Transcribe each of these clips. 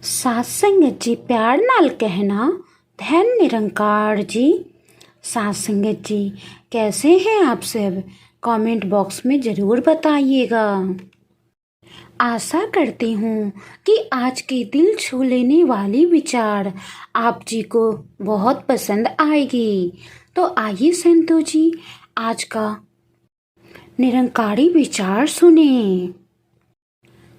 सात संगत जी प्यार नाल कहना धन निरंकार जी। सात संगत जी कैसे हैं आप सब? कमेंट बॉक्स में ज़रूर बताइएगा। आशा करती हूँ कि आज के दिल छू लेने वाली विचार आप जी को बहुत पसंद आएगी। तो आइए संतो जी आज का निरंकारी विचार सुने।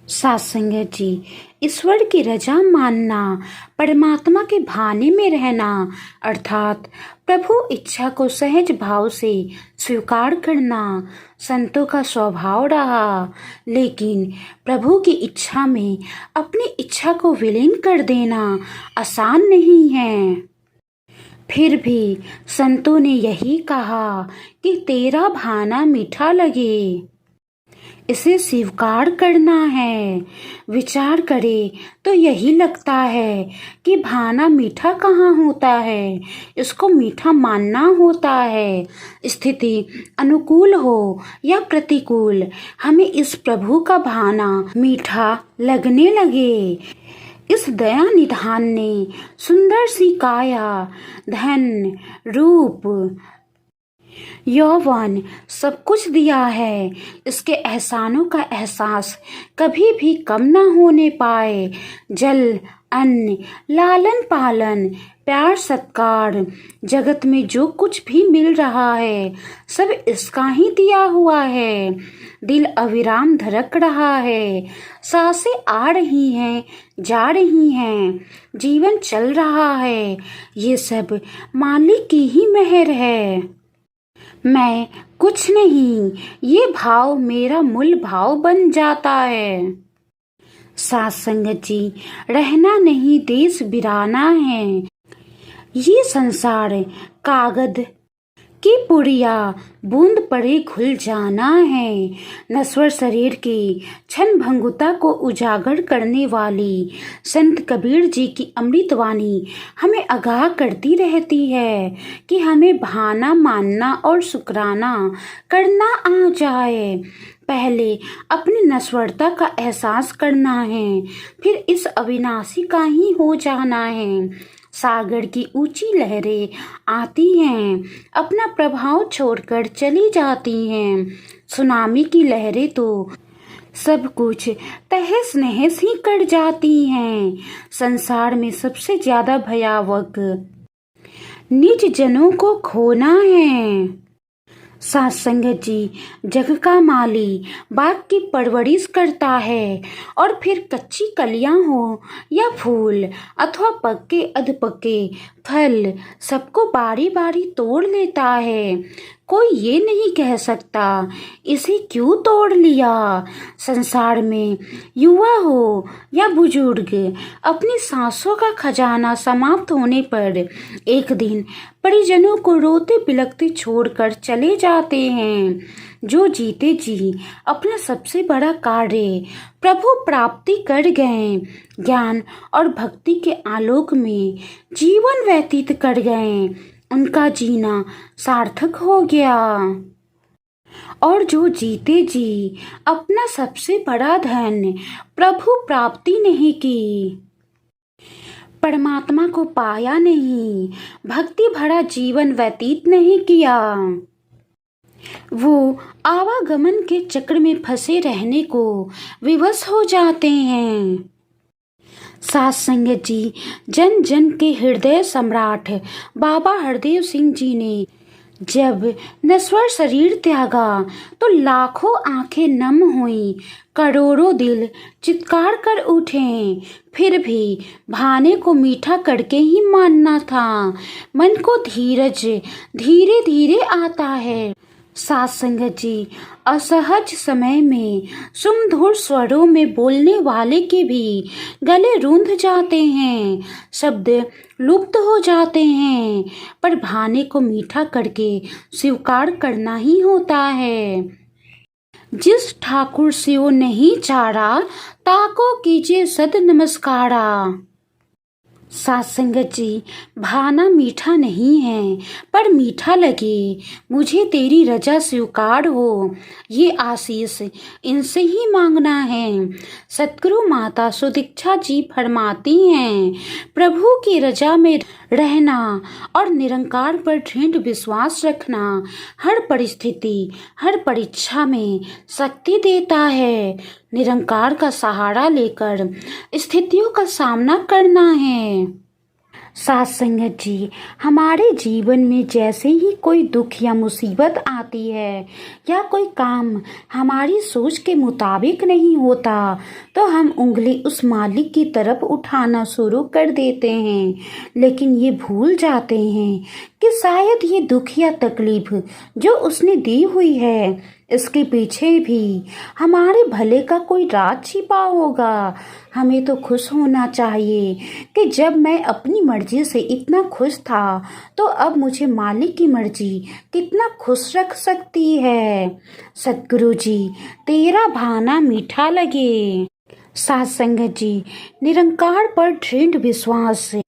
सात संगत जी, ईश्वर की रजा मानना, परमात्मा के भाने में रहना अर्थात प्रभु इच्छा को सहज भाव से स्वीकार करना संतों का स्वभाव रहा। लेकिन प्रभु की इच्छा में अपनी इच्छा को विलीन कर देना आसान नहीं है। फिर भी संतों ने यही कहा कि तेरा भाना मीठा लगे, इसे स्वीकार करना है। विचार करे तो यही लगता है कि भाना मीठा कहाँ होता है, इसको मीठा मानना होता है। स्थिति अनुकूल हो या प्रतिकूल, हमें इस प्रभु का भाना मीठा लगने लगे। इस दया निधान ने सुंदर सी काया, धन, रूप, यौवन सब कुछ दिया है। इसके एहसानों का एहसास कभी भी कम ना होने पाए। जल, अन्न, लालन पालन, प्यार सत्कार, जगत में जो कुछ भी मिल रहा है सब इसका ही दिया हुआ है। दिल अविराम धड़क रहा है, सांसें आ रही हैं, जा रही हैं, जीवन चल रहा है। ये सब मालिक की ही मेहर है। मैं कुछ नहीं, ये भाव मेरा मूल भाव बन जाता है। सात संगत जी, रहना नहीं देश बिराना है। ये संसार कागज की पुड़िया, बूंद पड़े घुल जाना है। नश्वर शरीर की क्षण भंगुरता को उजागर करने वाली संत कबीर जी की अमृतवाणी हमें आगाह करती रहती है कि हमें भाना मानना और शुक्राना करना आ जाए। पहले अपनी नश्वरता का एहसास करना है, फिर इस अविनाशी का ही हो जाना है। सागर की ऊंची लहरें आती हैं, अपना प्रभाव छोड़कर चली जाती हैं। सुनामी की लहरें तो सब कुछ तहस नहस ही कर जाती हैं। संसार में सबसे ज्यादा भयावह निज जनों को खोना है। सात संगत जी, जग का माली बाग की परवरिश करता है और फिर कच्ची कलियां हो या फूल अथवा पक्के अधपक्के फल सबको बारी बारी तोड़ लेता है। कोई ये नहीं कह सकता इसे क्यों तोड़ लिया। संसार में युवा हो या बुजुर्ग, अपनी सांसों का खजाना समाप्त होने पर एक दिन परिजनों को रोते बिलखते छोड़कर चले जाते हैं। जो जीते जी अपना सबसे बड़ा कार्य प्रभु प्राप्ति कर गए, ज्ञान और भक्ति के आलोक में जीवन व्यतीत कर गए, उनका जीना सार्थक हो गया। और जो जीते जी अपना सबसे बड़ा धन प्रभु प्राप्ति नहीं की, परमात्मा को पाया नहीं, भक्ति भरा जीवन व्यतीत नहीं किया, वो आवागमन के चक्र में फंसे रहने को विवश हो जाते हैं। सात संगत जी, जन जन के हृदय सम्राट बाबा हरदेव सिंह जी ने जब नश्वर शरीर त्यागा तो लाखों आंखें नम हुई, करोड़ों दिल चित्कार कर उठे। फिर भी भाने को मीठा करके ही मानना था। मन को धीरज धीरे धीरे आता है। सात संगत जी, असहज समय में सुमधुर स्वरों में बोलने वाले के भी गले रूंध जाते हैं, शब्द लुप्त हो जाते हैं, पर भाने को मीठा करके स्वीकार करना ही होता है। जिस ठाकुर सियो नहीं चारा, ताको कीजिए सद नमस्कारा। सात संगत जी, भाना मीठा नहीं है पर मीठा लगे, मुझे तेरी रजा स्वीकार हो, ये आशीष इनसे ही मांगना है। सतगुरु माता सुदीक्षा जी फरमाती हैं, प्रभु की रजा में रहना और निरंकार पर दृढ़ विश्वास रखना हर परिस्थिति हर परीक्षा में शक्ति देता है। निरंकार का सहारा लेकर स्थितियों का सामना करना है। साथ संगत जी, हमारे जीवन में जैसे ही कोई दुख या मुसीबत आती है या कोई काम हमारी सोच के मुताबिक नहीं होता तो हम उंगली उस मालिक की तरफ उठाना शुरू कर देते हैं, लेकिन ये भूल जाते हैं कि शायद ये दुख या तकलीफ जो उसने दी हुई है इसके पीछे भी हमारे भले का कोई राज छिपा होगा। हमें तो खुश होना चाहिए कि जब मैं अपनी मर्जी से इतना खुश था तो अब मुझे मालिक की मर्जी कितना खुश रख सकती है। सतगुरु जी, तेरा भाना मीठा लगे। साथ संगत जी, निरंकार पर दृढ़ विश्वास से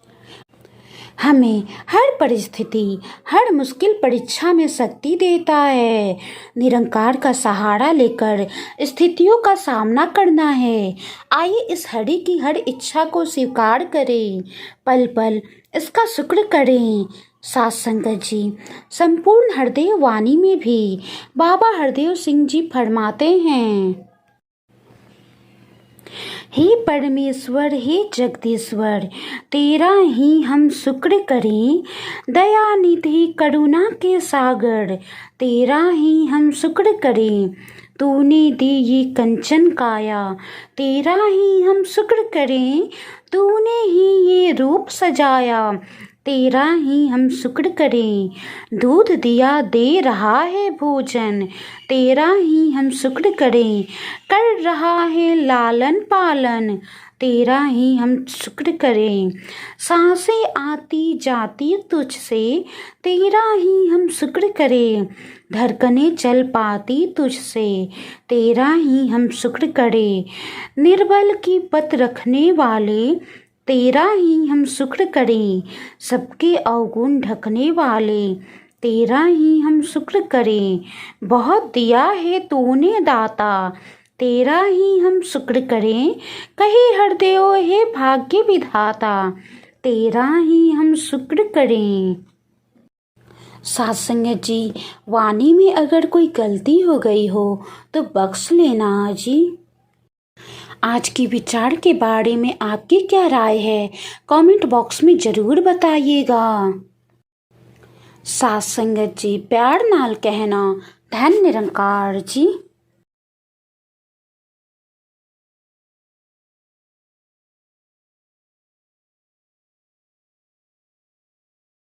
हमें हर परिस्थिति हर मुश्किल परीक्षा में शक्ति देता है। निरंकार का सहारा लेकर स्थितियों का सामना करना है। आइए इस हरि की हर इच्छा को स्वीकार करें, पल पल इसका शुक्र करें। साथ संगत जी, संपूर्ण हृदय वाणी में भी बाबा हरदेव सिंह जी फरमाते हैं, हे परमेश्वर हे जगदीश्वर, तेरा ही हम शुक्र करें। दया निधि करुणा के सागर, तेरा ही हम शुक्र करें। तूने दी ये कंचन काया, तेरा ही हम शुक्र करें। तूने ही ये रूप सजाया, तेरा ही हम शुक्र करें। दूध दिया दे रहा है भोजन, तेरा ही हम शुक्र करें। कर रहा है लालन पालन, तेरा ही हम शुक्र करें। सांसें आती जाती तुझसे, तेरा ही हम शुक्र करें। धड़कनें चल पाती तुझसे, तेरा ही हम शुक्र करें। निर्बल की पत रखने वाले, तेरा ही हम शुक्र करें। सबके अवगुण ढकने वाले, तेरा ही हम शुक्र करें। बहुत दिया है तूने दाता, तेरा ही हम शुक्र करें। कहे हरदेव हे भाग्य विधाता, तेरा ही हम शुक्र करें। साथ संगत जी, वाणी में अगर कोई गलती हो गई हो तो बख्श लेना जी। आज की विचार के बारे में आपकी क्या राय है, कमेंट बॉक्स में ज़रूर बताइएगा। साथ संगत जी, प्यार नाल कहना धन निरंकार जी।